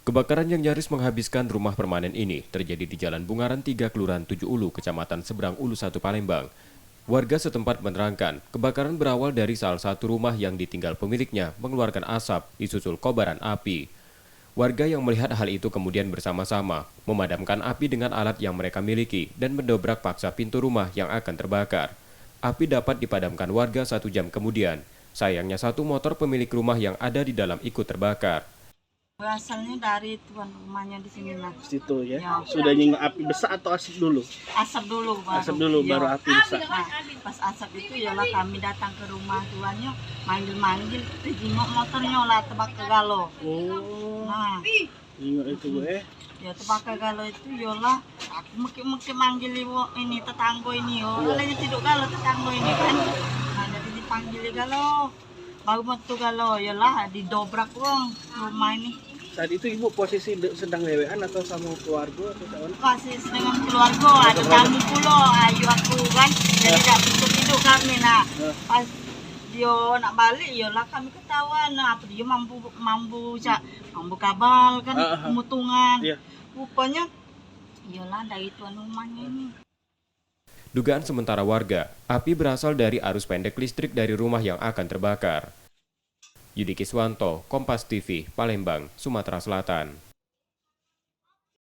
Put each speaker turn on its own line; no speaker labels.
Kebakaran yang nyaris menghabiskan rumah permanen ini terjadi di Jalan Bungaran 3, Kelurahan 7 Ulu, Kecamatan Seberang Ulu 1, Palembang. Warga setempat menerangkan, kebakaran berawal dari salah satu rumah yang ditinggal pemiliknya mengeluarkan asap disusul kobaran api. Warga yang melihat hal itu kemudian bersama-sama memadamkan api dengan alat yang mereka miliki dan mendobrak paksa pintu rumah yang akan terbakar. Api dapat dipadamkan warga 1 jam kemudian. Sayangnya satu motor pemilik rumah yang ada di dalam ikut terbakar.
Asalnya dari tuan rumahnya di sini lah.
Situ ya.
Ya.
Sudah nyinggung api besar atau asap dulu?
Asap dulu baru.
Asap dulu
Iya.
baru api besar.
Nah, pas asap itu yalah kami datang ke rumah tuannya, manggil-manggil, jengok motornya lah tebak ke galo.
Oh,
Nah,
nyinggung itu gue.
ya tebak ke galo itu yalah aku mungkin manggil ibu ini tetangga ini, olehnya tidur galo tetangga ini kan. Nah, jadi dipanggil galo. Baru metu galo yalah didobrak wong rumah ini.
Saat itu ibu posisi sedang lewean atau sama keluarga atau sama?
Masih dengan keluarga, ada tamu pula, ayu aku kan, jadi tak tidur kami. Nah, pas dia nak balik, yalah kami ketahuan, nah, apa dia mampu kabal kan, pemutungan.
Iya.
Rupanya, yalah dari tuan rumahnya ini.
Dugaan sementara warga, api berasal dari arus pendek listrik dari rumah yang akan terbakar. Yudi Kiswanto, Kompas TV, Palembang, Sumatera Selatan.